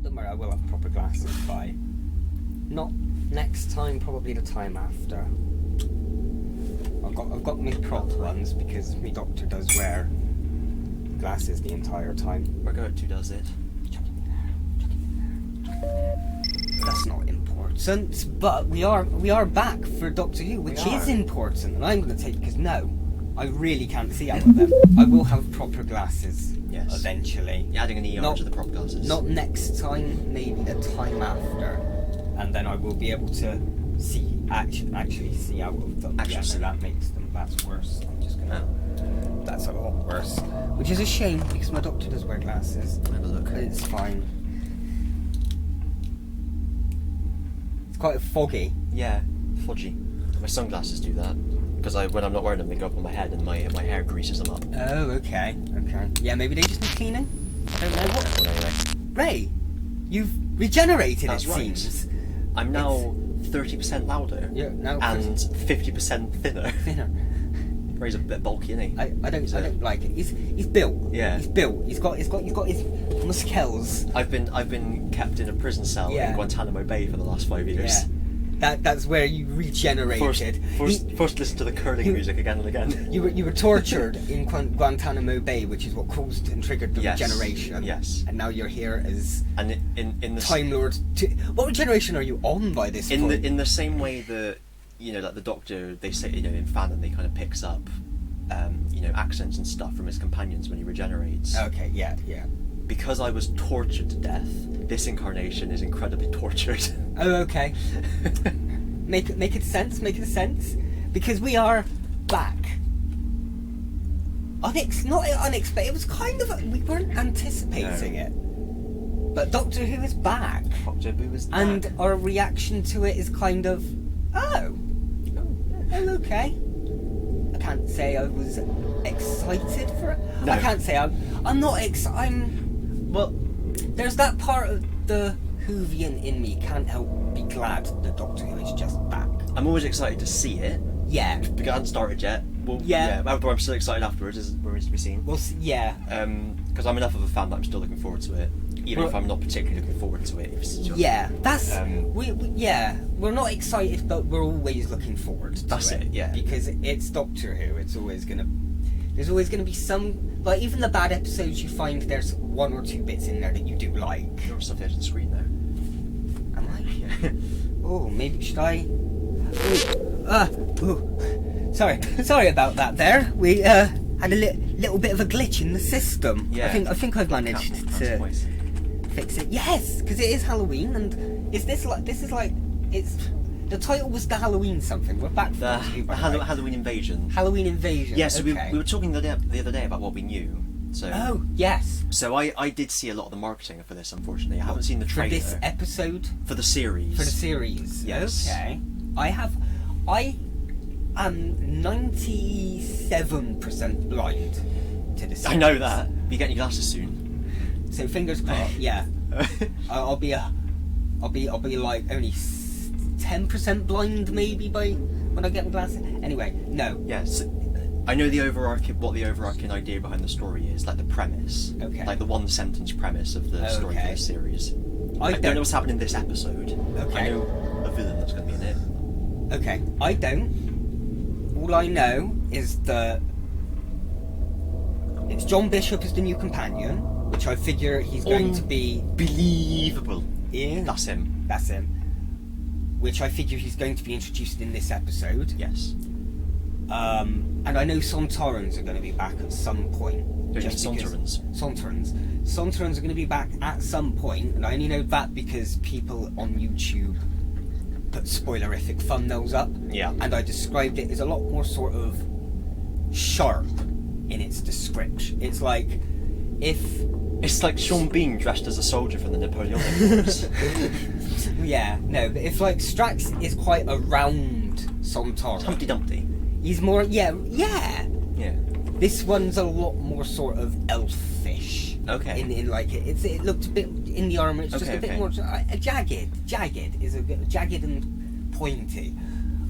don't worry, I will have proper glasses by. Not next time, probably the time after. I've got my prop ones because my doctor does wear glasses the entire time. Roberto does it. That's not important, but we are back for Doctor Who, which is important, and I'm going to take, because no, I really can't see out of them. I will have proper glasses eventually. You're adding an ER to the prop glasses. Not next time, maybe the time after, and then I will be able to see actually see out of them. So that's worse. I'm just gonna. That's a lot worse, which is a shame because my doctor does wear glasses. Have a look. But it's fine. It's quite foggy. Yeah, foggy. My sunglasses do that because when I'm not wearing them, they go up on my head and my hair greases them up. Oh, okay. Yeah, maybe they just need cleaning. I don't know what. Anyway. Ray, you've regenerated. That's it right. seems. I'm now 30% louder. Yeah, now and 50% thinner. Thinner. Ray's a bit bulky, isn't he? I don't like it. He's built. Yeah. He's built. He's got his muscles. I've been kept in a prison cell in Guantanamo Bay for the last 5 years. Yeah. That's where you regenerated. Forced to listen to the curling music again and again. You were tortured in Guantanamo Bay, which is what caused and triggered the regeneration. Yes. And now you're here as in the Time Lord. What regeneration are you on by this point? In the same way that like the Doctor, they say in Fanon they kind of picks up accents and stuff from his companions when he regenerates. Okay. Yeah. Because I was tortured to death, this incarnation is incredibly tortured. Oh, okay. Make it sense. Because we are back. Not unexpected. It was kind of we weren't anticipating it. But Doctor Who is back. Doctor Who is back. And our reaction to it is kind of, oh, okay. I can't say I was excited for it. No. I can't say I'm not excited. Well, there's that part of the Whovian in me can't help be glad the Doctor Who is just back. I'm always excited to see it. Yeah. Because I haven't started yet. Well, but I'm still excited afterwards, as remains to be seen. Well, yeah. Because I'm enough of a fan that I'm still looking forward to it, even if I'm not particularly looking forward to it. That's we're not excited, but we're always looking forward to it. That's it. Yeah. Because it's Doctor Who. There's always gonna be some, like, even the bad episodes you find there's one or two bits in there that you do like. There's stuff there on the screen there. Am I? Yeah. Oh, maybe should I? Sorry about that. There, we had a little bit of a glitch in the system. Yeah. I think I've managed to fix it. Yes, because it is Halloween, and it's the title was the Halloween something. We're back the Halloween Invasion. Halloween Invasion. Yes, yeah, so okay. we were talking the other day about what we knew. So oh yes. So I did see a lot of the marketing for this. Unfortunately, I haven't seen the trailer for this episode. For the series. Yes. Okay. I am 97% blind to the series. I know that. You're getting your glasses soon. So fingers crossed. Yeah. I'll be like only 10% blind maybe when I get my glasses. Anyway, no. Yes. I know what the overarching idea behind the story is, like the premise. Okay. Like the one sentence premise of the story for the series. I don't know what's happening in this episode. Okay. I know a villain that's going to be in it. Okay. I don't. All I know is that it's John Bishop as the new companion, which I figure he's going to be believable. Yeah. That's him. Which I figure he's going to be introduced in this episode. Yes. And I know Sontarans are going to be back at some point. Sontarans are going to be back at some point, and I only know that because people on YouTube put spoilerific thumbnails up. Yeah. And I described it as a lot more sort of sharp in its description. It's like Sean Bean dressed as a soldier from the Napoleonic Wars. Yeah, no, but if like Strax is quite a round Sontaran. Humpty Dumpty. He's more, yeah. Yeah. This one's a lot more sort of elfish. Okay. In like it looked a bit in the armor. It's just a bit more jagged. Jagged and pointy.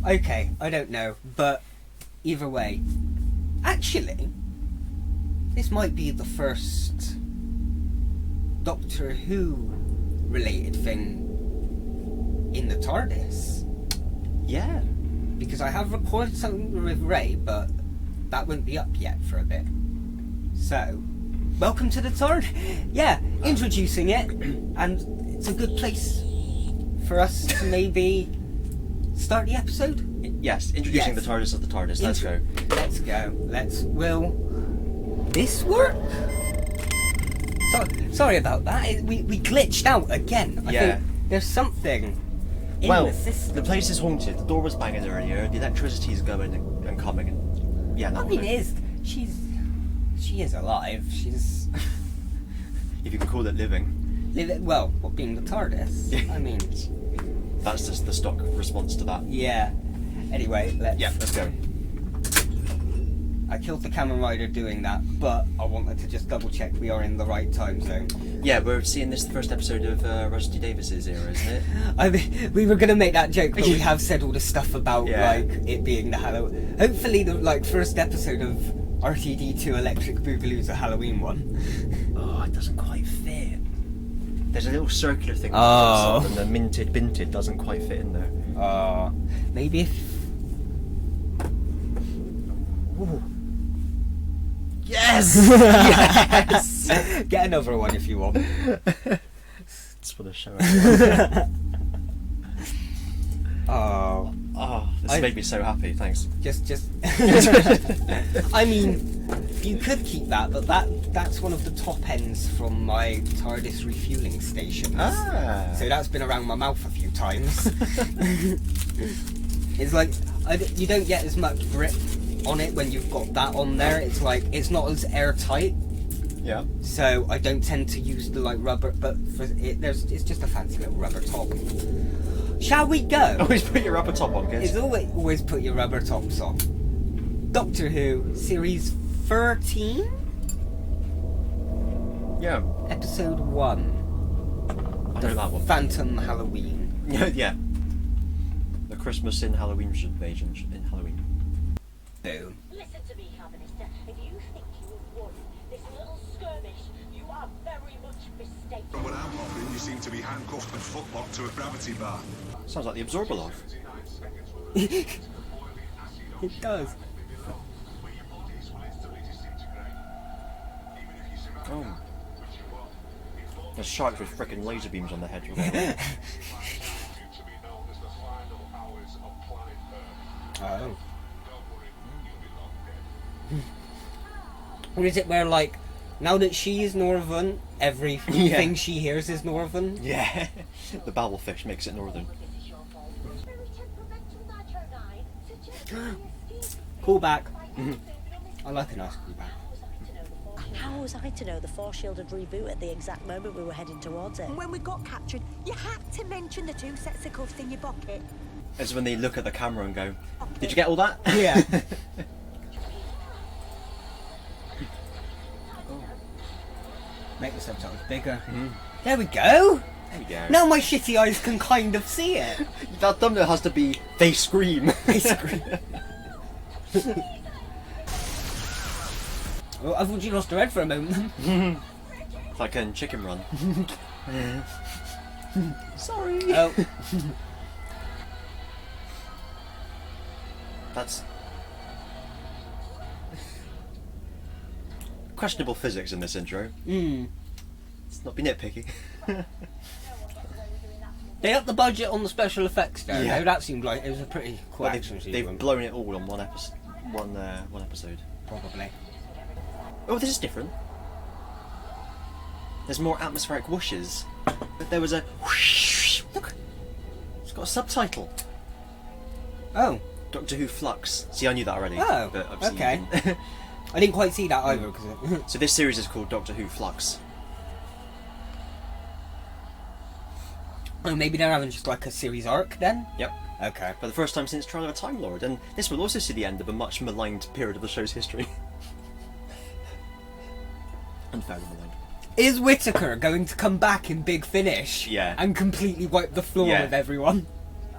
Okay, I don't know, but either way, actually, this might be the first Doctor Who related thing in the TARDIS. Yeah. Because I have recorded something with Ray, but that won't be up yet for a bit. So, welcome to the TARDIS. Yeah, introducing it, and it's a good place for us to maybe start the episode. Yes, introducing Yes. the TARDIS of the TARDIS. Let's go. Let's go. Will this work? Sorry about that. We glitched out again. I think there's something in the system. The place is haunted. The door was banging earlier. The electricity's going and coming. And yeah, I mean, she is alive. She's if you can call it living. Well, what being the TARDIS? I mean, that's just the stock response to that. Yeah. Anyway, let's go. I killed the Kamen Rider doing that, but I wanted to just double check we are in the right time zone. Yeah, we're seeing this the first episode of Rusty Davis's era, isn't it? I mean, we were gonna make that joke, but we have said all the stuff about like it being the Halloween. Hopefully, the first episode of RTD2 Electric Boogaloo's a Halloween one. Oh, it doesn't quite fit. There's a little circular thing, and the minted doesn't quite fit in there. Maybe if. Ooh. Yes! Yes! Get another one if you want. Just for the show. This made me so happy, thanks. Just I mean, you could keep that, but that's one of the top ends from my TARDIS refueling stations. So that's been around my mouth a few times. It's like, you don't get as much grip on it when you've got that on there. It's like, it's not as airtight. Yeah. So I don't tend to use the rubber, but it's just a fancy little rubber top. Shall we go? Always put your rubber top on, kids. It's always put your rubber tops on. Doctor Who, series 13? Yeah. Episode 1. I know that one. Phantom Halloween. Yeah. The Christmas in Halloween invasion in Halloween. Boom. Listen to me, Harvester. If you think you have won this little skirmish, you are very much mistaken. From what I'm hoping, you seem to be handcuffed and footlocked to a gravity bar. Sounds like the Absorber Log. It does. Oh. There's sharks with frickin' laser beams on their heads. Oh. Or is it where, now that she is Northern, everything she hears is Northern? Yeah. The babblefish makes it northern. Call back. I like a nice call back. How was I to know the Force Shield would reboot at the exact moment we were heading towards it? When we got captured, you had to mention the 2 sets of cuffs in your pocket. It's when they look at the camera and go, "Did you get all that?" Yeah. Make the subtitles bigger. There we go. There we go. Now my shitty eyes can kind of see it. That thumbnail has to be, they scream. They scream. Oh, I thought you lost your head for a moment. Like in Chicken Run. Sorry. Oh. That's questionable physics in this intro. Let's not be nitpicky. They upped the budget on the special effects there. Yeah. Though. That seemed like it was a pretty cool Well, action they've sequence. blown it all on one episode. One episode. Probably. Oh, this is different. There's more atmospheric whooshes. But there was a whoosh. Look, it's got a subtitle. Oh. Doctor Who Flux. See, I knew that already. Oh, but obviously okay. you didn't. I didn't quite see that either because. So this series is called Doctor Who Flux. Oh, maybe they're having just like a series arc then. Yep. Okay. For the first time since Trial of a Time Lord, and this will also see the end of a much maligned period of the show's history. Unfairly maligned. Is Whittaker going to come back in Big Finish? Yeah. And completely wipe the floor Yeah. with everyone?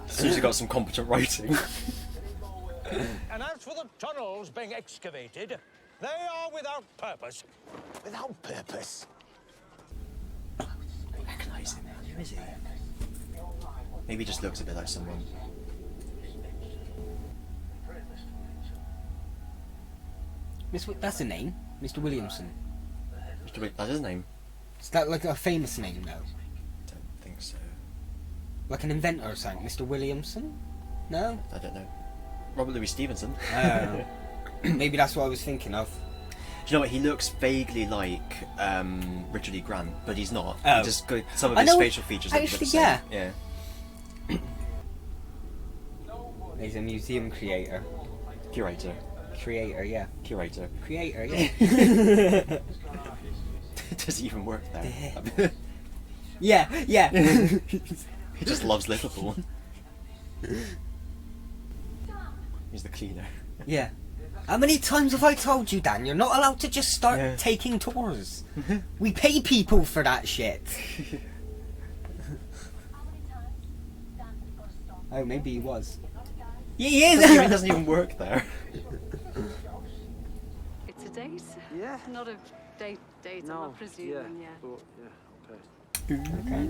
As soon as he got some competent writing. And as for the tunnels being excavated, they are without purpose. Without purpose. Recognise him. Who is he? Maybe he just looks a bit like someone. That's a name, Mr. Williamson. That's his name? Is that like a famous name though? Don't think so. Like an inventor or something, Mr. Williamson? No? I don't know. Robert Louis Stevenson. Oh. Maybe that's what I was thinking of. Do you know what? He looks vaguely like Richard E. Grant, but he's not. Oh. He just got some of I his know, facial features. Look a bit actually, the same. yeah. Yeah. He's a museum creator. Curator. Creator, yeah. Curator. Creator, yeah. Does he even work there? Yeah, yeah. He just loves Liverpool. He's the cleaner. Yeah. How many times have I told you, Dan? You're not allowed to just start Yeah. taking tours. We pay people for that shit. Oh, maybe he was. Yeah, he He is. doesn't even work there. It's a date? Yeah. Not a date, No. I'm not presuming, yeah. But, okay.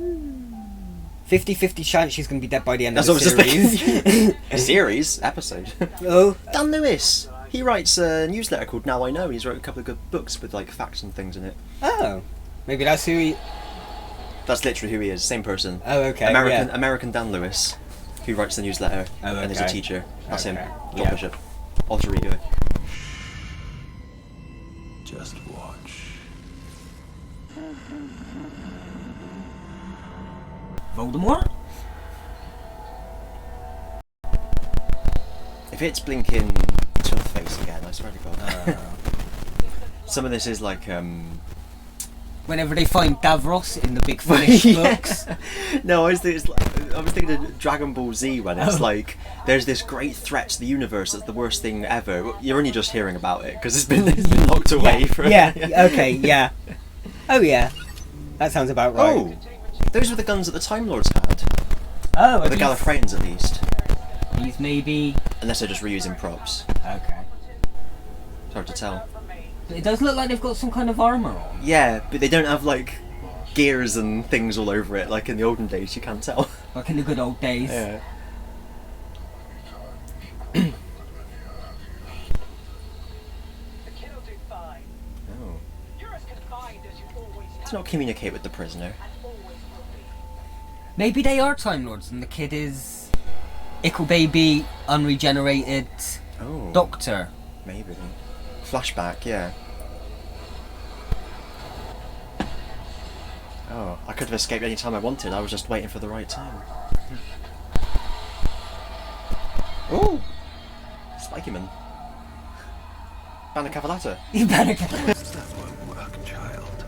50-50 chance she's going to be dead by the end That's of what the I was just series. thinking. A series? Episode? Oh. Dan Lewis! He writes a newsletter called Now I Know, and he's wrote a couple of good books with like facts and things in it. Oh. Maybe that's who he... That's literally who he is, same person. Oh, okay. American yeah. American Dan Lewis, who writes the newsletter and is a okay. teacher. That's him. Okay. John Yeah. Bishop. Alter ego. Just watch. Voldemort? If it's blinking Toothface again, I swear to God. Some of this is like Whenever they find Davros in the Big Finish Yeah. books. No, I was thinking of Dragon Ball Z when it's like there's this great threat to the universe that's the worst thing ever. You're only just hearing about it because it's been locked away for. Yeah, okay, yeah. Oh, yeah. That sounds about right. Oh, those were the guns that the Time Lords had. Oh, Or the Gallifreyans at least. These maybe... Unless they're just reusing props. Okay. It's hard to tell. But it does look like they've got some kind of armour on. Yeah, but they don't have like gears and things all over it like in the olden days. You can't tell. Like in the good old days. Yeah. The kid will do fine. Oh. You're as confined as you always have To not communicate with the prisoner. and always will be. Maybe they are Time Lords and the kid is... Ickle Baby, unregenerated Oh. doctor. Maybe. Flashback, yeah. Oh, I could have escaped any time I wanted. I was just waiting for the right time. Oh, Spiky Man. Banner Cavalata. That won't work, child.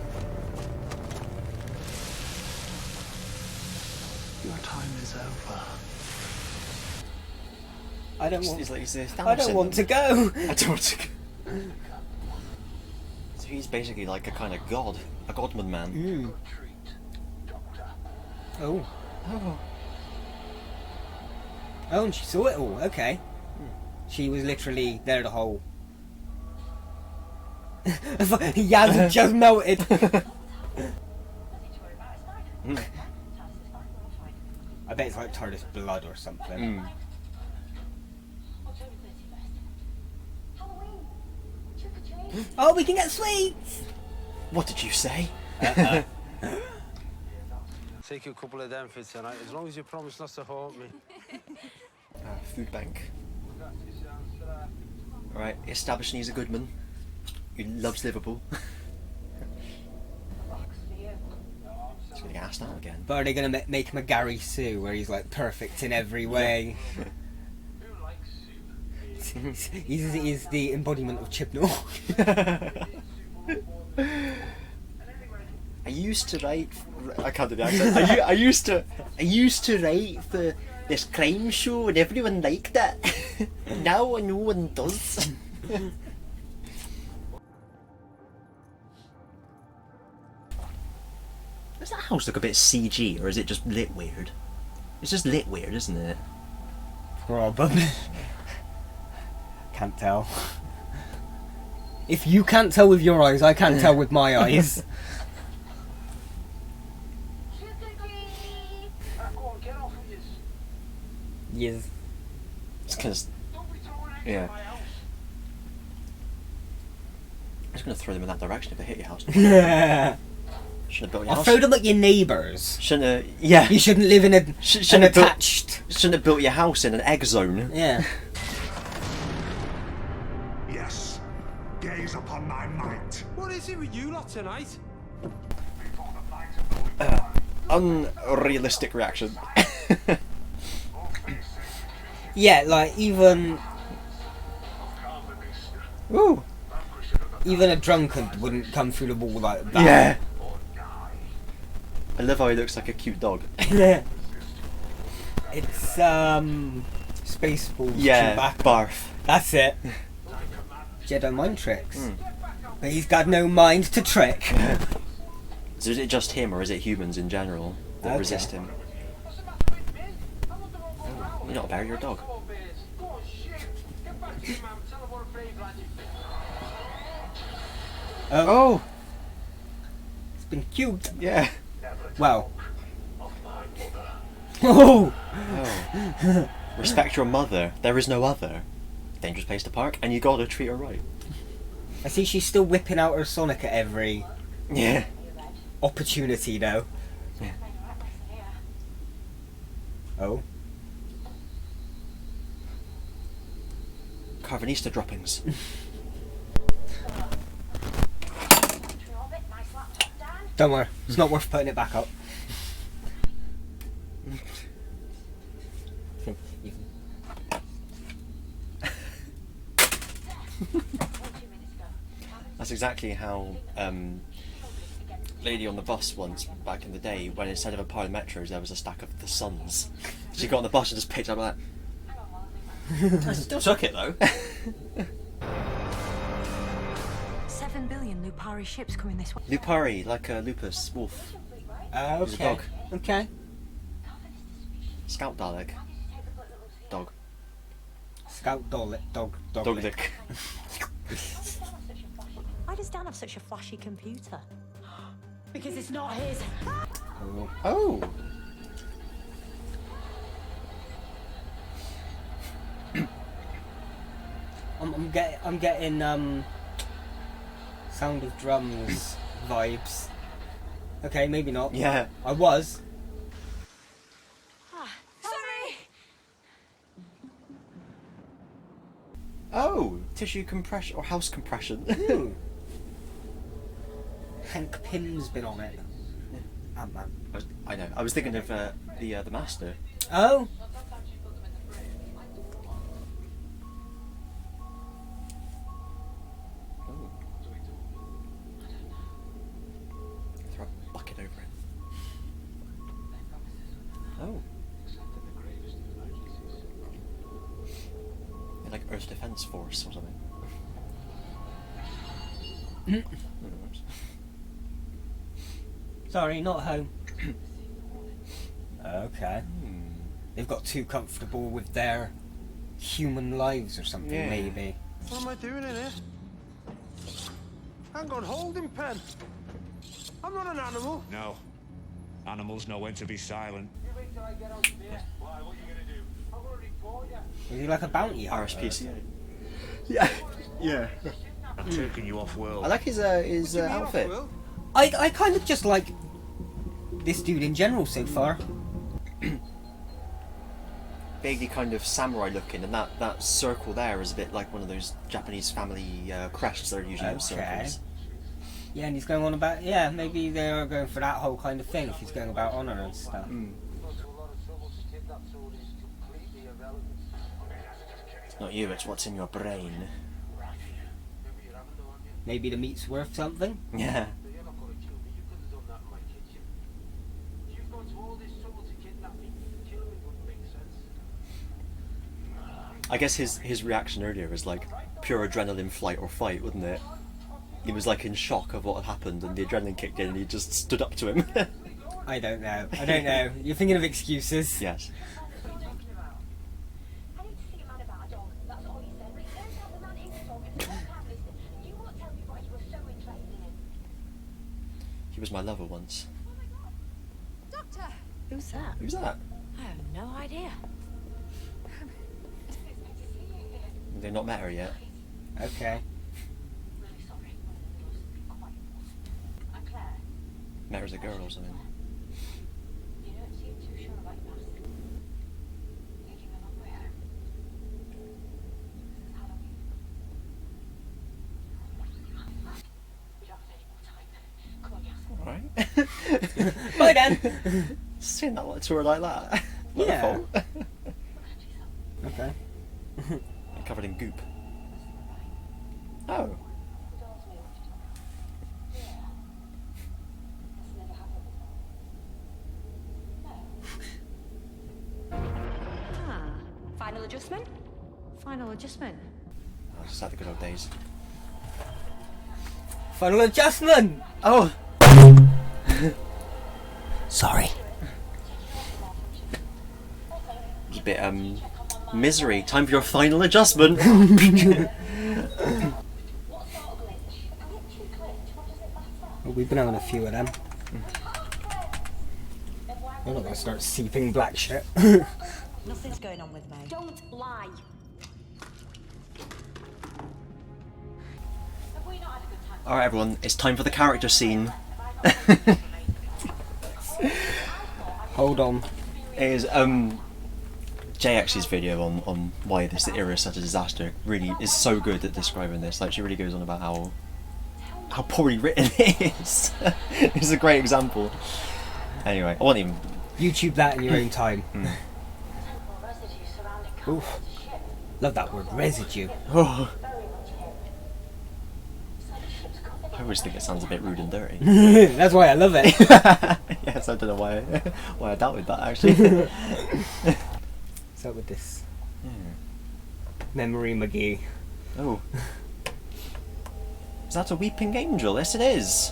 Your time is over. I don't want... He's like, he's I don't want to go. I don't want to go. So he's basically like a kind of god, a godman man. Mm. Oh. Oh. Oh, and she saw it all. Okay. She was literally there the whole... Yaz had just melted. I bet it's like TARDIS blood or something. Mm. October 31st. Halloween. Trick or treat. Oh, we can get sweets! What did you say? Take you a couple of them for tonight, as long as you promise not to haunt me. Food bank. Alright, establishing he's a good man. He loves Liverpool. He's gonna get asked out again. But are they going to make him a Gary Sue, where he's like perfect in every way? he's the embodiment of Chibnall. I used to write. I can't do the accent. I used to write for this crime show, and everyone liked it. Now no one does. Does that house look a bit CG, or is it just lit weird? It's just lit weird, isn't it? Probably. Can't tell. If you can't tell with your eyes, I can't tell with my eyes. Trick or treat. Yes. It's because, yeah. I'm just gonna throw them in that direction if they hit your house. I'll Shouldn't have built your house. throw them at your neighbours. Shouldn't have, yeah. You shouldn't live in an Shouldn't have built- attached. Shouldn't have built your house in an egg zone. Yeah. Yes, gaze upon my might. What is it with you lot tonight? Unrealistic reaction. Yeah, like even Ooh. even a drunkard wouldn't come through the wall like that. Yeah. I love how he looks like a cute dog. Yeah. It's Spaceballs. Yeah, Chewbacca. barf. That's it. Jedi mind tricks. But he's got no mind to trick. So is it just him, or is it humans in general that Okay. resist him? You're not a bear, you're a dog. Oh! It's been cute. Yeah. Well. Oh! Oh. Respect your mother. There is no other. Dangerous place to park, and you gotta treat her right. I see she's still whipping out her Sonic at every Yeah. opportunity though. Oh. Carvanista droppings. Don't worry, it's not worth putting it back up. That's exactly how lady on the bus once back in the day, when instead of a pile of metros there was a stack of the Suns. She got on the bus and just picked up like that. I still took it though. 7 billion Lupari ships coming this way. Lupari, like a lupus wolf. He's a Okay. dog. Okay. Scout Dalek. Dog. Scout dog. Dog dick. Why does Dan have such a flashy computer? Because it's not his. Oh. Oh! I'm getting Sound of Drums vibes. Okay, maybe not. Yeah. I was. Sorry! Oh! Tissue compression, or house compression. Ooh. Hank Pym's been on it. Ant-Man. I know. I was thinking of the Master. Oh. Oh. Throw a bucket over it. Oh. They're like Earth Defense Force or something. Sorry, not home. Okay. They've got too comfortable with their human lives or something, Yeah. maybe. What am I doing in here? Hang on, holding pen. I'm not an animal. No. Animals know when to be silent. You wait till I get out of here. Why? What are you gonna do? I'm gonna report you. Is he like a bounty hunter? RSPCA. Yeah. Yeah. I'm taking you off world. I like his outfit. Will? I kind of just like this dude in general so far. Vaguely kind of samurai looking, and that circle there is a bit like one of those Japanese family crests that are usually in Okay. circles. Yeah, and he's going on about, maybe they are going for that whole kind of thing if he's going about honour and stuff. It's not you, it's what's in your brain. Maybe the meat's worth something? Yeah. I guess his reaction earlier was like pure adrenaline, flight or fight, wouldn't it? He was like in shock of what had happened, and the adrenaline kicked in, and he just stood up to him. I don't know. You're thinking of excuses. Yes. I need to see a man about a dog. That's all he said. Turns out the man is a dog and you can't listen. You won't tell me why you were so interested in him. He was my lover once. Doctor! Who's that? Who's that? I have no idea. They've not met her yet. Okay. Really sorry. Be quiet. I'm Claire. Met her as a girl or something. You don't seem too sure about your past. Making a long way home. This is Halloween. We don't have any more time. Come on, Yas. Alright. Bye then. Saying that to her like that. What Yeah. a fault. Okay. Covered in goop. Oh. The door's moved. Yeah. That's never happened before. No. Ah, final adjustment? Final adjustment. I just had the good old days. Final adjustment. Oh! Sorry. It's a bit, misery. Time for your final adjustment. What sort of glitch? A glitchy glitch? What does it matter? Well, we've been having a few of them. I'm not gonna start seeping black shit. Nothing's going on with me. Don't lie. Have we not had a good time? Alright everyone, it's time for the character scene. Hold on. It is, JX's video on why this era is such a disaster really is so good at describing this. Like, she really goes on about how poorly written it is. It's a great example. Anyway, I won't even... YouTube that in your own time. Temporal residue surrounding Oof. Carpenter's ship. Love that word, residue. Oh, Very much him. It's like the ship's covered I always think it sounds a bit rude and dirty. That's why I love it. Yes, I don't know why I doubted that actually. So with this memory McGee. Oh. Is that a weeping angel? Yes it is.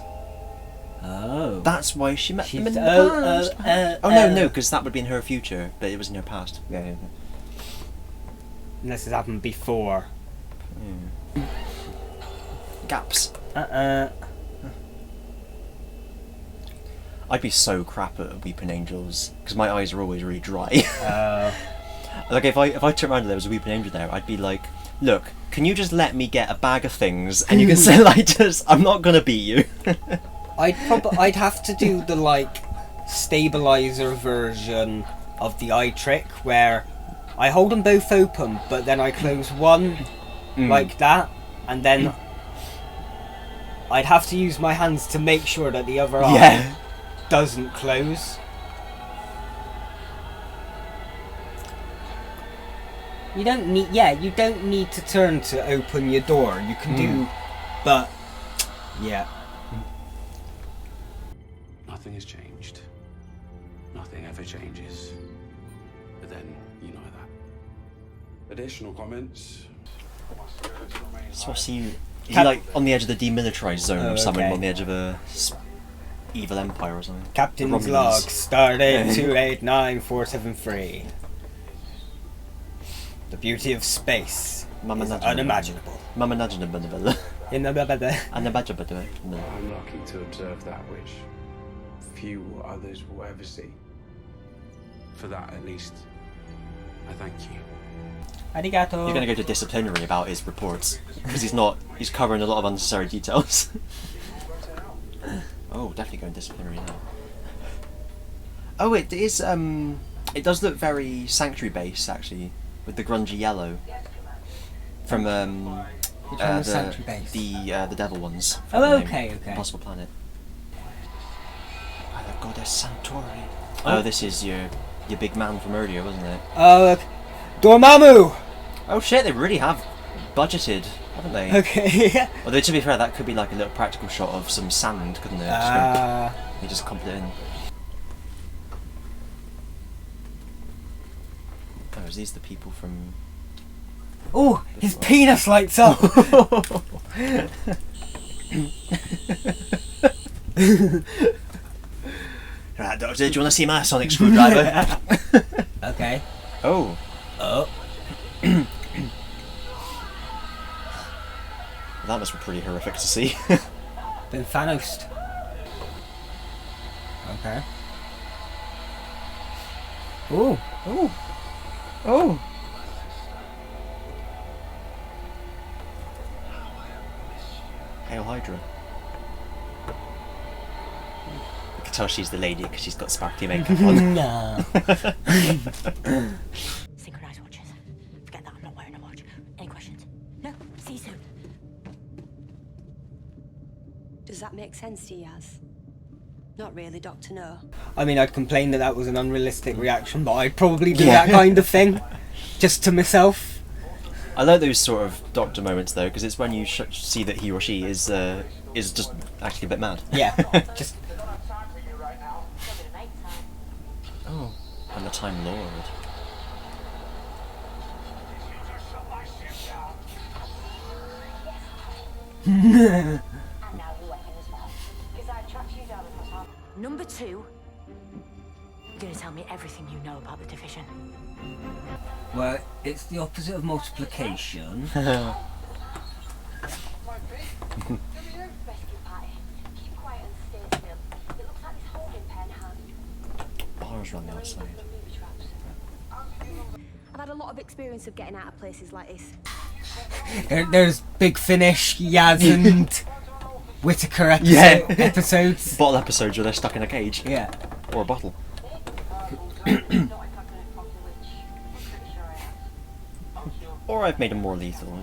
Oh. That's why she met them in the She's- past. Oh no, because that would be in her future, but it was in her past. Yeah. Unless it's happened before. Gaps. I'd be so crap at weeping angels because my eyes are always really dry. Like if I turn around and there was a weeping angel there, I'd be like, look, can you just let me get a bag of things and you can say like just I'm not gonna beat you. I'd have to do the like stabilizer version of the eye trick where I hold them both open, but then I close one like that, and then I'd have to use my hands to make sure that the other eye Yeah. doesn't close. You don't need to turn to open your door. You can do, but yeah. Nothing has changed. Nothing ever changes. But then, you know that. Additional comments? So I see you. Is he like on the edge of the demilitarized zone Oh, or something, okay. on the edge of a evil empire or something? Captain's The Romulans. log, stardate 289473. The beauty of space Mama is Najma. unimaginable. Mama Najma. I'm lucky to observe that which few others will ever see. For that, at least, I thank you. Arigato. You're going to go to disciplinary about his reports because he's covering a lot of unnecessary details. Oh, definitely going disciplinary now. Oh, it is. It does look very sanctuary based actually, with the grungy yellow from Which one was sanctuary based? the devil ones. Oh, from the okay. Impossible Planet. By the goddess Santori. Oh, this is your big man from earlier, wasn't it? Oh, look. Dormammu! Oh shit, they really have budgeted, haven't they? Okay. Although to be fair, that could be like a little practical shot of some sand, couldn't it? They just copied it in. Oh, is these the people from... Oh, his penis lights up! Right, Doctor, do you want to see my sonic screwdriver? Okay. Oh. Oh. That must be pretty horrific to see. Been Thanos. Okay. Oh. Oh. Oh. Hail Hydra. You can tell she's the lady because she's got sparkly makeup on. No. Synchronized watches. Forget that, I'm not wearing a watch. Any questions? No? See you soon. Does that make sense to you, Yaz? Not really, Doctor, no. I mean, I'd complain that was an unrealistic reaction, but I'd probably do that kind of thing, just to myself. I like those sort of Doctor moments though, because it's when you see that he or she is just actually a bit mad. Yeah, just. Oh, and the Time Lord. Number 2, you're going to tell me everything you know about the division. Well, it's the opposite of multiplication. Rescue party. Keep quiet and stay still. It looks like this holding pen hand. Bars around the outside. Booby traps. I've had a lot of experience of getting out of places like this. There's Big Finish, Yaz, and Whittaker episodes. Bottle episodes where they're stuck in a cage. Yeah. Or a bottle. Or I've made them more lethal.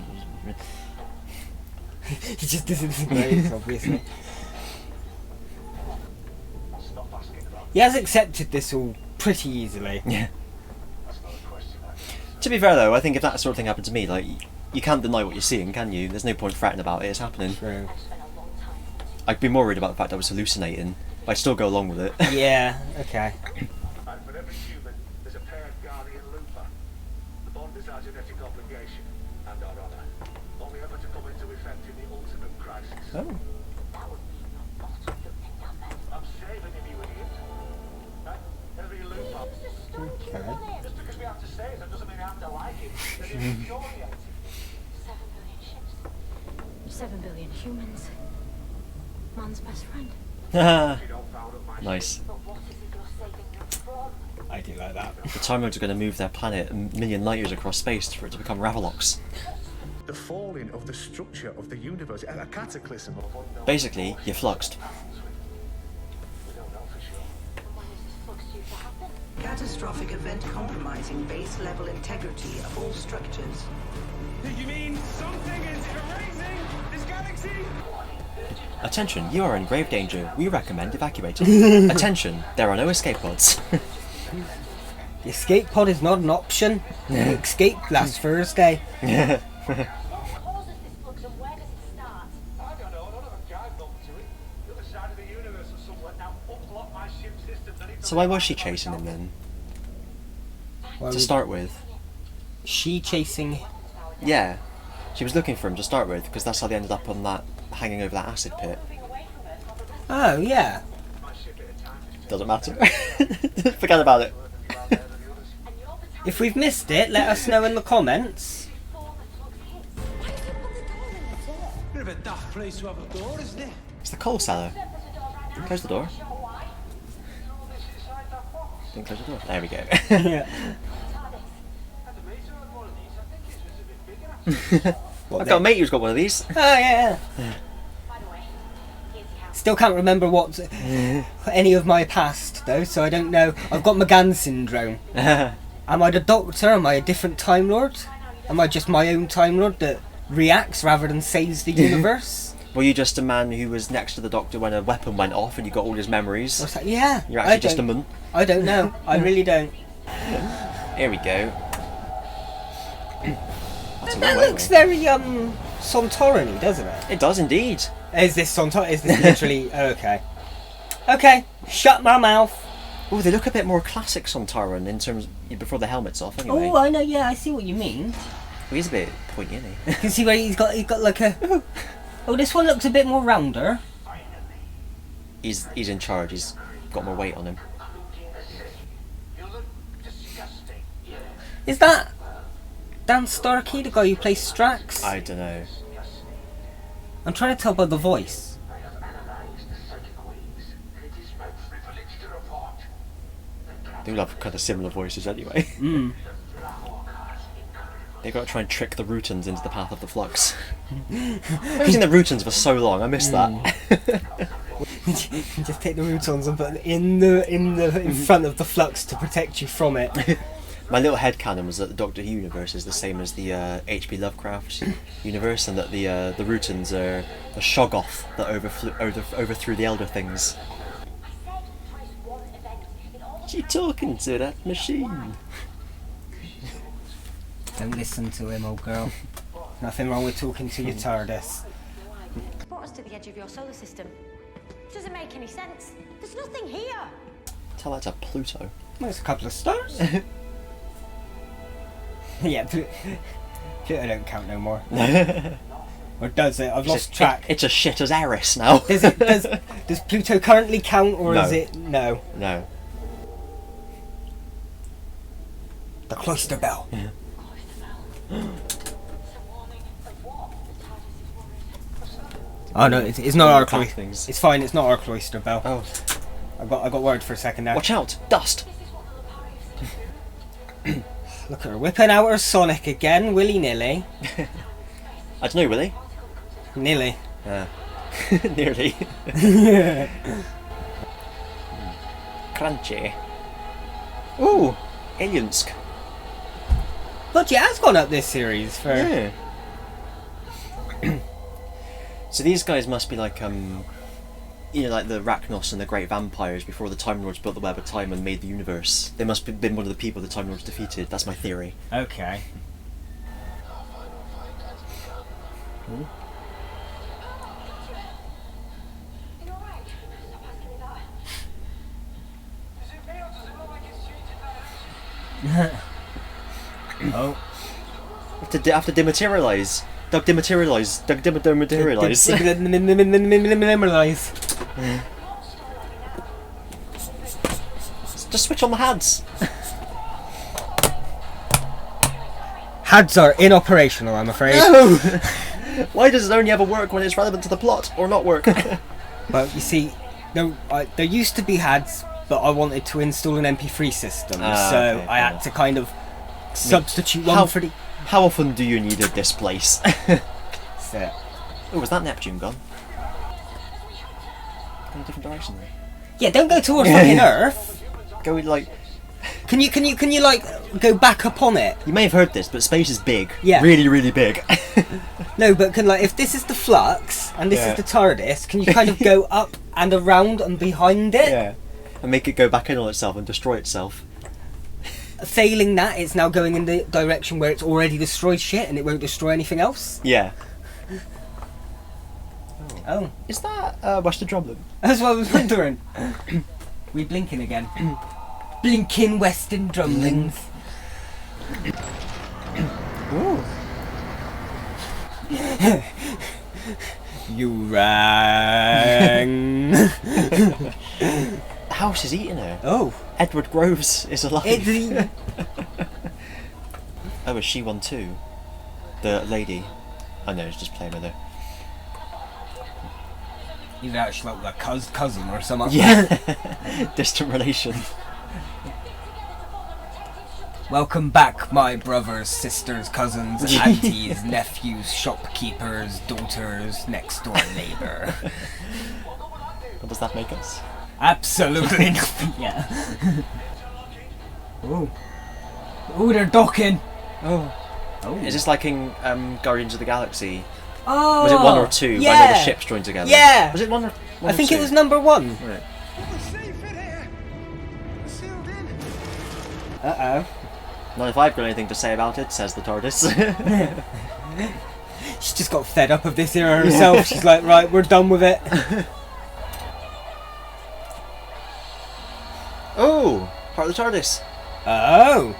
He just doesn't know, obviously. He has accepted this all pretty easily. Yeah. To be fair though, I think if that sort of thing happened to me, like, you can't deny what you're seeing, can you? There's no point fretting about it, it's happening. True. I'd be more worried about the fact I was hallucinating, but I'd still go along with it. Yeah, okay. And for every human, there's a paired guardian looper. The bond is our genetic obligation and our honour. Only ever to come into effect in the ultimate crisis. Oh. I'm saving him, you idiot. Right? Every looper. Okay. Just because we have to say it, that doesn't mean we have to like it. Then it's infuriating. 7 billion ships. 7 billion humans. Man's best friend. Nice. But what is it you're saving them from? I do like that. The Time Lords are going to move their planet a million light years across space for it to become Ravolox. The falling of the structure of the universe, a cataclysm. Basically, you're fluxed. When is this flux due to happen? Catastrophic event compromising base level integrity of all structures. You mean something is erasing this galaxy? Attention, you are in grave danger. We recommend evacuating. Attention, there are no escape pods. The escape pod is not an option. The escape last Thursday. What causes this flux and where does it start? I don't know, none of them guide nothing to it. The other side of the universe or somewhere. Now unblock my ship system. So why was she chasing him then? Well, To start with. she chasing. Yeah. She was looking for him to start with, because that's how they ended up on that, hanging over that acid pit. Oh, yeah. Doesn't matter. Forget about it. If we've missed it, let us know in the comments. Bit of a daft place to have a door, isn't it? It's the coal cellar. Close the door. Didn't close the door. There we go. What, I've got a mate who's got one of these. Oh, yeah. Still can't remember what any of my past, though, so I don't know. I've got McGann syndrome. Am I the Doctor? Am I a different Time Lord? Am I just my own Time Lord that reacts rather than saves the universe? Were you just a man who was next to the Doctor when a weapon went off and you got all his memories? What's that? Yeah. You're actually just a munt. I don't know. I really don't. Here we go. That looks very Sontaran-y, doesn't it? It does indeed. Is this Sontaran? Is this literally okay? Okay, shut my mouth. Oh, they look a bit more classic Sontaran in terms before the helmet's off. Anyway. Oh, I know. Yeah, I see what you mean. Well, he's a bit pointy, isn't he? You can see where he's got like a. Oh, this one looks a bit more rounder. He's in charge. He's got more weight on him. Is that Dan Starkey, the guy who plays Strax? I don't know. I'm trying to tell by the voice. They all have kind of similar voices anyway. Mm. They got to try and trick the Rootons into the path of the Flux. I've been using the Rootons for so long. I missed that. Just take the Rootons and put them in front of the Flux to protect you from it. My little headcanon was that the Doctor Who universe is the same as the H.P. Lovecraft universe, and that the Rootons are the Shoggoth that overthrew the Elder Things. She talking to that machine. Don't listen to him, old girl. Nothing wrong with talking to your TARDIS. Brought us to the edge of your solar system. Doesn't make any sense. There's nothing here. Tell that to Pluto. Well, there's a couple of stars. Yeah, Pluto don't count no more. Or does it? I've lost track. It's a shit as Eris now. Does Pluto currently count, or No. is it no? No. The cloister bell. Yeah. Oh no, it's not our Back cloister. things. It's fine. It's not our cloister bell. Oh, I got worried for a second there. watch out! Dust. Look at her whipping out her Sonic again, willy nilly. I don't know, Willie. Nilly. Nearly. Crunchy. Ooh, Aliensk. Budget has gone up this series for. Yeah. So these guys must be like like the Rachnos and the Great Vampires before the Time Lords built the Web of Time and made the universe. They must have been one of the people the Time Lords defeated. That's my theory. Okay. Oh. Have to dematerialize. Doug dematerialize. Doug dematerialize. Minimalize. Just switch on the HUDs. HUDs are inoperational, I'm afraid. No! Why does it only ever work when it's relevant to the plot, or not work? Well, you see, there used to be HUDs, but I wanted to install an MP3 system, so okay, I had to kind of substitute one for the... How often do you need a displace? So, Oh, was that Neptune gone? Go in a different direction then. yeah, don't go towards fucking Earth. Go like... Can you like go back upon it? You may have heard this, but space is big. Yeah. Really, really big. No, but if this is the Flux and this is the TARDIS, can you kind of go up and around and behind it? Yeah. And make it go back in on itself and destroy itself. Failing that, it's now going in the direction where it's already destroyed shit and it won't destroy anything else. Yeah. Oh. Is that Western Drumlin? That's what I was wondering. We blinking again. Blinking Western Drumlings. Ooh. You rang. The house is eating her. Oh. Edward Groves is alive. It, Oh, is she one too? The lady? Oh no, it's just playing with her. He's actually like a cousin or something. Yeah. Distant relation. Welcome back, my brothers, sisters, cousins, aunties, nephews, shopkeepers, daughters, next door neighbour. What does that make us? Absolutely nothing. Yeah. Oh. Oh, they're docking. Oh. Is this like in Guardians of the Galaxy? Oh. Was it 1 or 2? Yeah. When all the ships joined together. Yeah. Was it 1 or 1 I think or it 2? was number 1. Right. Uh-oh. Not if I've got anything to say about it, says the TARDIS. She just got fed up of this era herself. She's like, right, we're done with it. Oh! Part of the TARDIS. Oh.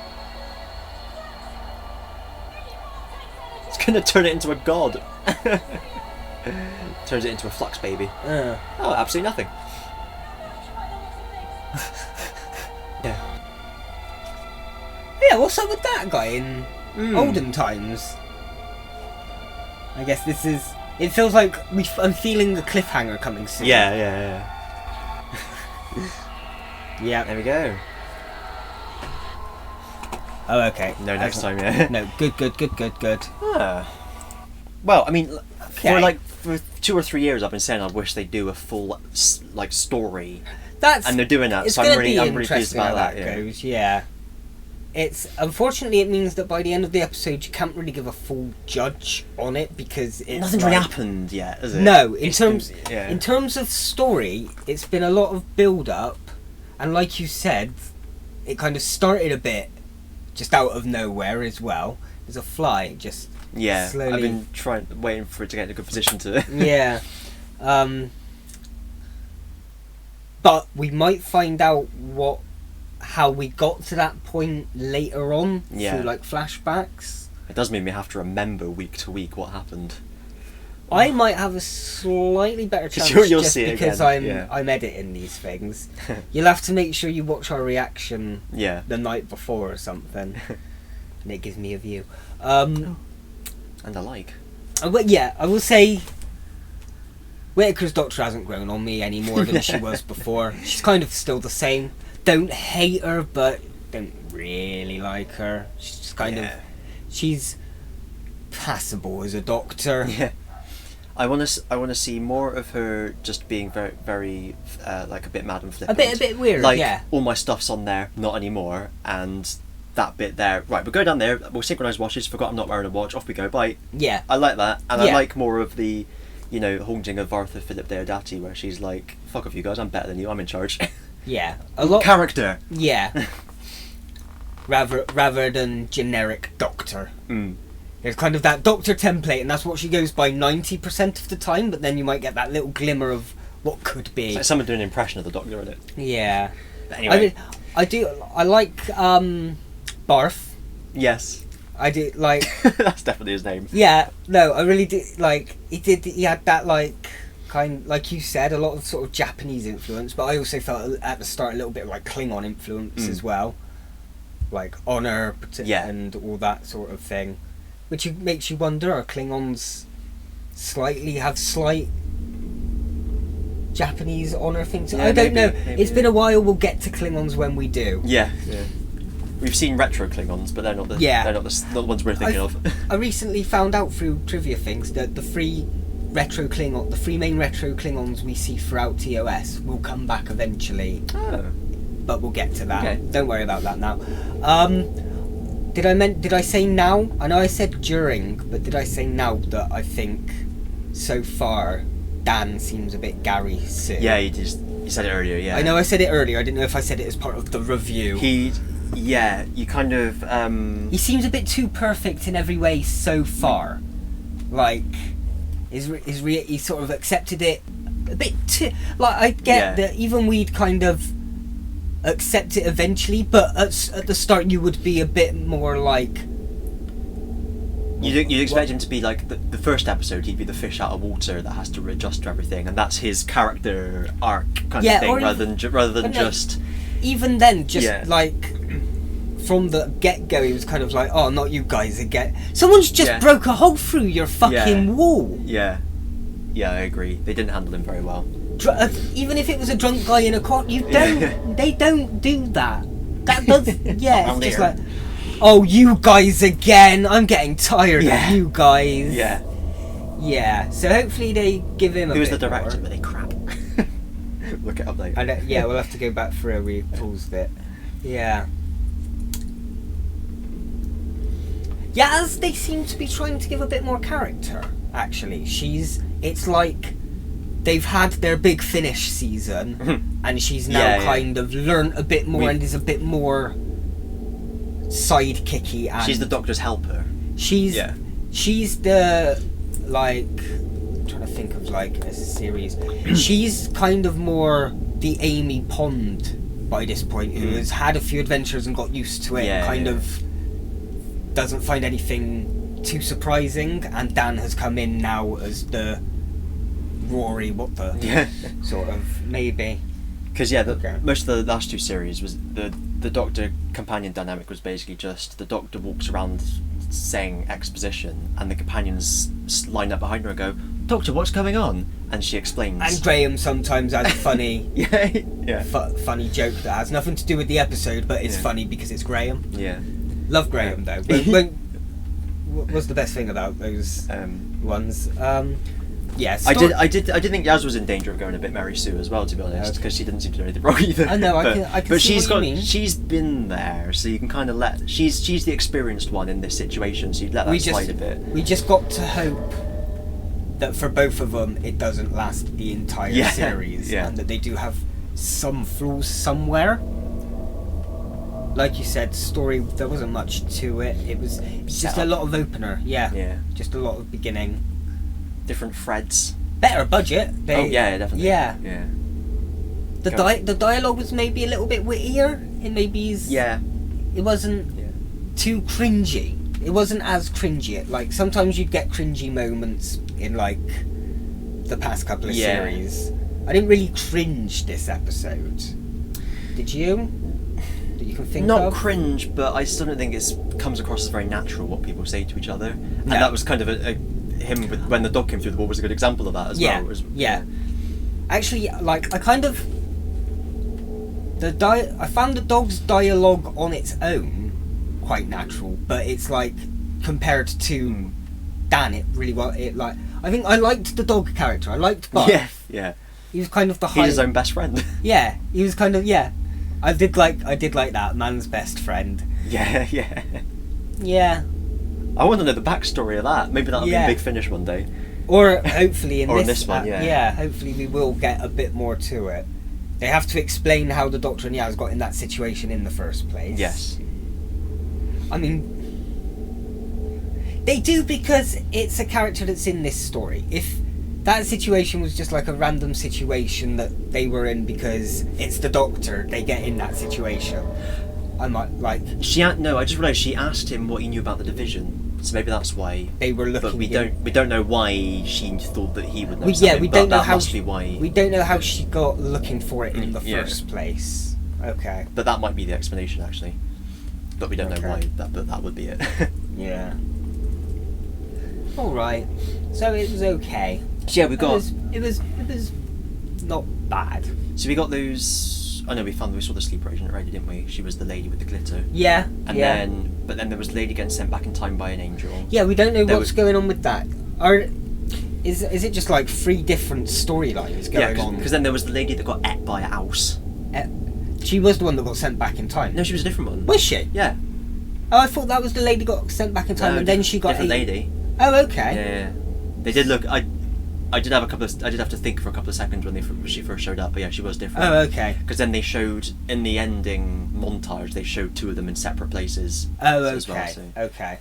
It's gonna turn it into a god. Turns it into a Flux baby. Oh, absolutely nothing. Yeah. Yeah, what's up with that guy in olden times? I guess this is... It feels like I'm feeling the cliffhanger coming soon. Yeah. Yeah. There we go. Oh, okay. No, next time, yeah. No, good. Ah. Well, I mean, Okay. for 2 or 3 years, I've been saying I wish they'd do a full like story, That's and they're doing that. It's So gonna I'm really pleased interesting about how that. Yeah. goes. Yeah. It's unfortunately it means that by the end of the episode you can't really give a full judge on it because it's Nothing's really like- happened yet, has it? No, It's been- in terms of story, it's been a lot of build up, and like you said, it kind of started a bit just out of nowhere as well. There's a fly just Yeah, slowly. I've been waiting for it to get in a good position to. Yeah. But we might find out how we got to that point later on Yeah. through like flashbacks. It does mean we have to remember week to week what happened. I might have a slightly better chance You'll just see it because again, I'm editing these things. You'll have to make sure you watch our reaction Yeah. the night before or something, and it gives me a view. And I like. But yeah, I will say Whittaker's Doctor hasn't grown on me any more than she was before. She's kind of still the same. Don't hate her, but don't really like her. She's just kind of... She's passable as a Doctor. Yeah. I want to see more of her just being very, very like a bit mad and flippant. A bit weird, like, yeah. all my stuff's on there, not anymore, and that bit there. Right, we'll go down there. We'll synchronise watches. Forgot I'm not wearing a watch. Off we go. Bye. Yeah. I like that, and Yeah. I like more of the, haunting of Arthur Philip Deodati, where she's like, "Fuck off, you guys. I'm better than you. I'm in charge." Yeah. A lot... Character. Yeah. rather than generic Doctor. Mm. There's kind of that Doctor template, and that's what she goes by 90% of the time, but then you might get that little glimmer of what could be. It's like someone doing an impression of the Doctor, isn't it? Yeah. But anyway. I like Barth. Yes. I do like... That's definitely his name. Yeah, no, I really do, like, he had that, like, like you said, a lot of sort of Japanese influence, but I also felt at the start a little bit like Klingon influence as well. Like honour and all that sort of thing. Which makes you wonder, are Klingons have slight Japanese honour things? Yeah, I don't know. maybe, It's been a while, we'll get to Klingons when we do. Yeah. We've seen retro Klingons, but they're not the ones we're thinking of. I recently found out through trivia things that the three main retro Klingons we see throughout TOS will come back eventually. Oh. But we'll get to that. Okay. Don't worry about that now. Did I say now? I know I said during, but did I say now that I think so far Dan seems a bit Gary Sue? Yeah, you said it earlier, yeah. I know I said it earlier, I didn't know if I said it as part of the review. You kind of... He seems a bit too perfect in every way so far. Like, he sort of accepted it a bit too... Like, I get that even we'd kind of accept it eventually, but at the start you would be a bit more like... You'd expect him to be like the first episode. He'd be the fish out of water that has to adjust to everything, and that's his character arc kind of thing, rather than just. Even then, like from the get-go, he was kind of like, "Oh, not you guys again! Someone's just broke a hole through your fucking wall." Yeah, I agree. They didn't handle him very well. Even if it was a drunk guy in a court, they don't do that. That does. Yeah, it's just like. Oh, you guys again! I'm getting tired of you guys. Yeah. So hopefully they give him a Who was bit the director? more. But they crap. Look it up later. We'll have to go back through. We paused it. Yeah. Yaz, they seem to be trying to give a bit more character. Actually, it's like they've had their big finish season, and she's now kind of learned a bit more and is a bit more sidekicky. And she's the Doctor's helper. She's the I'm trying to think of like a series. She's kind of more the Amy Pond by this point, who has had a few adventures and got used to it. Of doesn't find anything too surprising, and Dan has come in now as the Rory. What the sort of maybe. Because most of the last two series was the Doctor companion dynamic was basically just the Doctor walks around saying exposition, and the companions line up behind her and go, "Doctor, what's going on?" And she explains. And Graham sometimes has a funny, funny joke that has nothing to do with the episode, but it's funny because it's Graham. Yeah. Love Graham though. What was the best thing about those ones? Yeah, I did think Yaz was in danger of going a bit Mary Sue as well, to be honest, because she didn't seem to do anything wrong either. I know, I can but see what you mean. she's been there, so you can kind of she's the experienced one in this situation, so you'd let that slide a bit. We just got to hope that for both of them it doesn't last the entire series, and that they do have some flaws somewhere. Like you said, story, there wasn't much to it. It was just a lot of opener, just a lot of beginning. Different threads. Better budget. Definitely. Yeah. The dialogue was maybe a little bit wittier. It wasn't too cringy. It wasn't as cringy. Like, sometimes you'd get cringy moments in, like, the past couple of series. I didn't really cringe this episode. Did you? That you can think of? Not cringe, but I still don't think it comes across as very natural what people say to each other. And that was kind of him when the dog came through the wall was a good example of that as well. Actually, like, I kind of... I found the dog's dialogue on its own quite natural, but it's like, compared to Dan, it really I think I liked the dog character. I liked Buck. Yeah. He was kind of the He's his own best friend. Yeah, he was kind of, I did like that, man's best friend. Yeah. I want to know the backstory of that. Maybe that'll be a big finish one day. Or hopefully in this one, hopefully we will get a bit more to it. They have to explain how the Doctor and Yaz got in that situation in the first place. Yes. I mean, they do, because it's a character that's in this story. If that situation was just like a random situation that they were in because it's the Doctor, they get in that situation, I might like... I just realised she asked him what he knew about the division. So maybe that's why they were looking. But we don't know why she thought that he would know. We don't know how. Must be why. We don't know how she got looking for it in the first place. Okay. But that might be the explanation, actually. But we don't know why. But that would be it. Yeah. All right. So it was okay. So yeah, we got. It was not bad. So we got those. I know we saw the sleeper agent already, didn't we? She was the lady with the glitter. Yeah. But then there was the lady getting sent back in time by an angel. Yeah, we don't know what's going on with that. Is it just like 3 different storylines going on? Because then there was the lady that got ate by a house. She was the one that got sent back in time. No, she was a different one. Was she? Yeah. Oh, I thought that was the lady got sent back in time, and then she got different lady. Oh, okay. Yeah. They did look. I did have to think for a couple of seconds when she first showed up, but yeah, she was different. Oh, okay. Because then they showed in the ending montage, they showed 2 of them in separate places. Oh, okay. As well, so. Okay.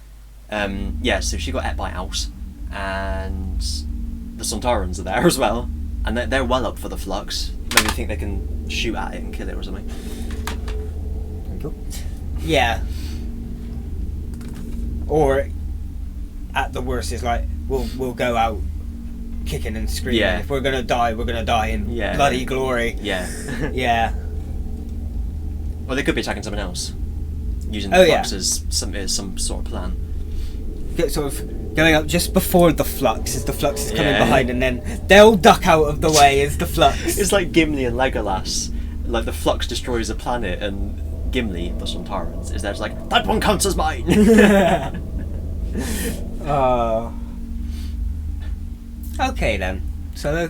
So she got ate by a house, and the Sontarans are there as well, and they're well up for the flux. Maybe they think they can shoot at it and kill it or something. Cool. Yeah. Or at the worst, it's like we'll go out kicking and screaming. Yeah. If we're gonna die, we're gonna die in bloody glory. Yeah. Yeah. Well, they could be attacking someone else, using the flux as some sort of plan. Sort of going up just before the flux, as the flux is coming behind, and then they'll duck out of the way as the flux. It's like Gimli and Legolas. Like, the flux destroys a planet, and Gimli, the Sontarans, is there just like, that one counts as mine! Okay then. So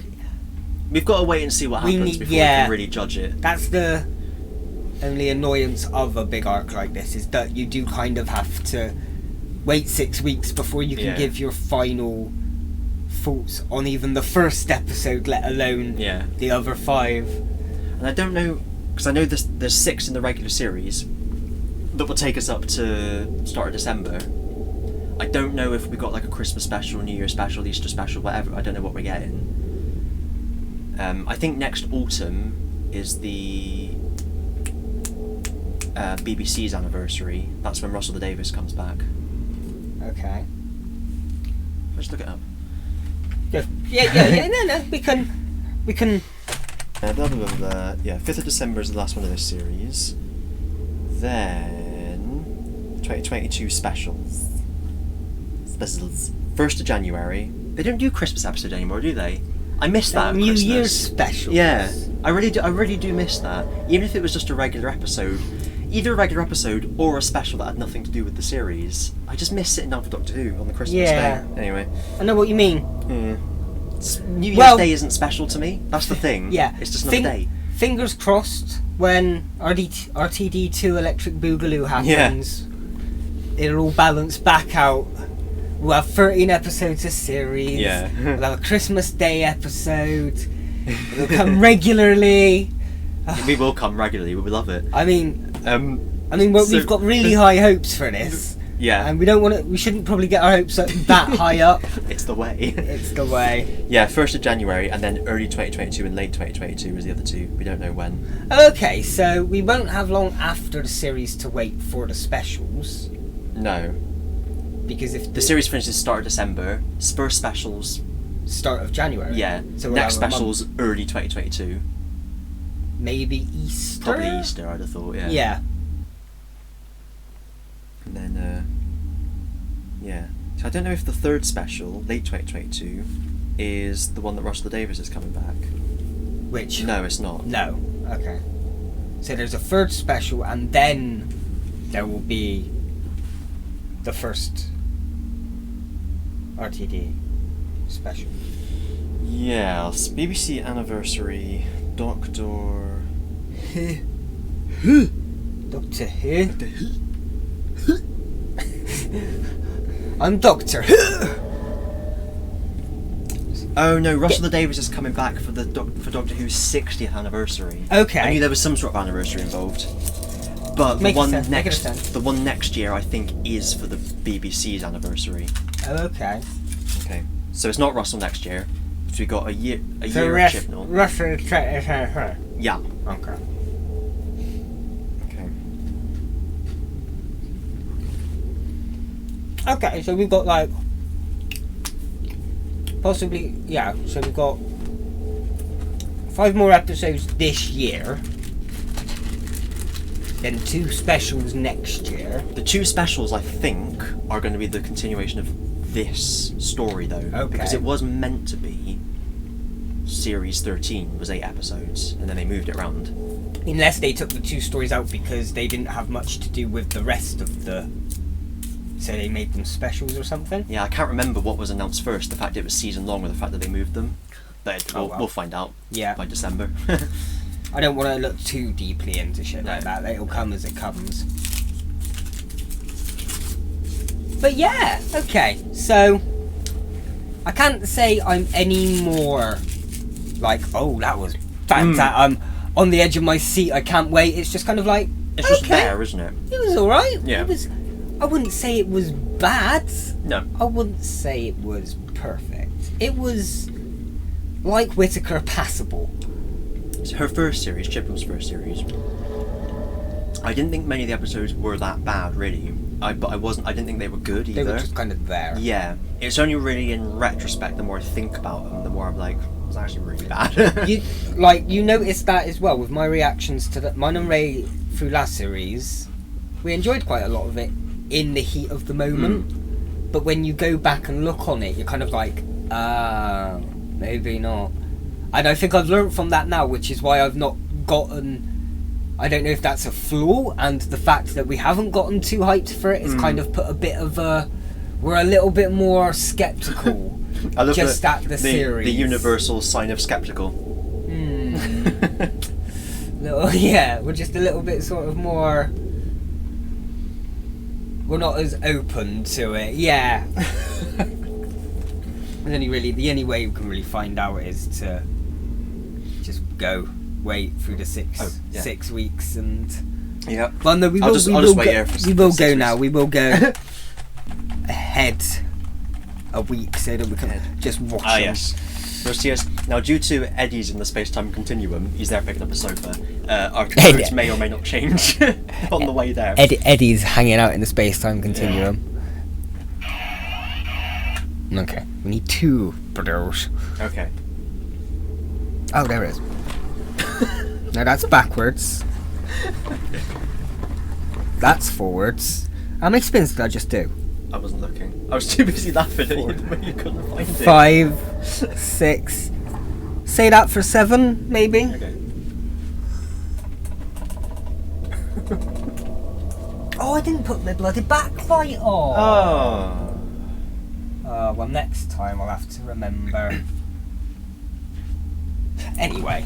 we've got to wait and see what happens before we can really judge it. That's the only annoyance of a big arc like this, is that you do kind of have to wait 6 weeks before you can give your final thoughts on even the first episode, let alone the other 5. And I don't know, because I know there's 6 in the regular series that will take us up to start of December. I don't know if we got like a Christmas special, New Year special, Easter special, whatever. I don't know what we're getting. I think next autumn is the BBC's anniversary. That's when Russell Davies comes back. Okay. Let's look it up. Yeah. No. We can. Blah, blah, blah, blah. Yeah, 5th of December is the last one of this series. Then 2022 specials. 1st of January. They don't do Christmas episode anymore, do they? I miss that. New Christmas. Year's specials. Yeah, I really do miss that. Even if it was just a regular episode, either a regular episode or a special that had nothing to do with the series. I just miss sitting down for Doctor Who on the Christmas Yeah. day. Anyway. I know what you mean. New Year's Well- Day isn't special to me. That's the thing. Yeah. It's just another day. Fingers crossed when RTD2 Electric Boogaloo happens, it'll all balance back out. We'll have 13 episodes a series. Yeah. We'll have a Christmas Day episode. It'll come regularly. We will come regularly. We will love it. I mean, So- we've got really high hopes for this, Yeah. and we don't want to. We shouldn't probably get our hopes up that high up. It's the way. It's the way. Yeah, 1st of January, and then early 2022 and late 2022 is the other two. We don't know when. Okay, so we won't have long after the series to wait for the specials, No. because if The series finishes start of December. Spur specials. start of January. Yeah. So we'll Next have a month. specials early 2022. Maybe Easter. Probably Easter, I'd have thought. Yeah. Yeah. And then, yeah. So I don't know if the third special, late 2022, is the one that Russell Davies is coming back. Which? No, it's not. No. Okay. So there's a third special, and then there will be the first RTD special. Yes, BBC Anniversary, Doctor... Doctor Who? I'm Doctor Who! Oh no, Russell Davies is coming back for for Doctor Who's 60th anniversary. Okay. I knew there was some sort of anniversary involved. But Make it sense. the one next year I think is for the BBC's anniversary. Okay. Okay. So it's not Russell next year. So we got a year of Chibnall. Russell. Yeah. Okay. Okay. Okay, so we've got like possibly, yeah, so we've got 5 more episodes this year, then 2 specials next year. The 2 specials I think are going to be the continuation of this story though. Okay. Because it was meant to be series 13 was 8 episodes and then they moved it around. Unless they took the 2 stories out because they didn't have much to do with the rest of the, so they made them specials or something. Yeah, I can't remember what was announced first, the fact it was season long or the fact that they moved them. But we'll find out by December. I don't want to look too deeply into shit like that. It'll come as it comes. But yeah, okay. So I can't say I'm any more like, oh, that was fantastic. I'm on the edge of my seat. I can't wait. It's just kind of like, it's just there, isn't it? It was all right. Yeah. It was. I wouldn't say it was bad. No. I wouldn't say it was perfect. It was like Whittaker, passable. It's her first series, Chibnall's first series. I didn't think many of the episodes were that bad, really. But I didn't think they were good either. They were just kind of there. Yeah. It's only really in retrospect, the more I think about them, the more I'm like, it's actually really bad. you noticed that as well with my reactions to mine and Ray through last series. We enjoyed quite a lot of it in the heat of the moment, but when you go back and look on it, you're kind of like, maybe not. And I think I've learned from that now, which is why I've not gotten, I don't know if that's a flaw, and the fact that we haven't gotten too hyped for it has kind of put a bit of a, we're a little bit more skeptical I love just at the series. The universal sign of skeptical. Yeah, we're just a little bit sort of more, we're not as open to it. Yeah. The only way we can really find out is to just go wait through the 6 weeks and. Yeah. Well, no, I'll just wait here for we will go 6 now. weeks. We will go ahead a week so that we can just watch them. Yes. Yes. Now, due to Eddie's in the space-time continuum, he's there picking up a sofa. Our routes may or may not change on the way there. Eddie's hanging out in the space-time continuum. Okay, we need 2 brothers. Okay. Oh, there it is. No, that's backwards. That's forwards. How many spins did I just do? I wasn't looking. I was too busy laughing at you when you couldn't find it. 5, 6. Say that for 7, maybe? Okay. Oh, I didn't put the bloody backlight on. Oh. Well, next time I'll have to remember. Anyway.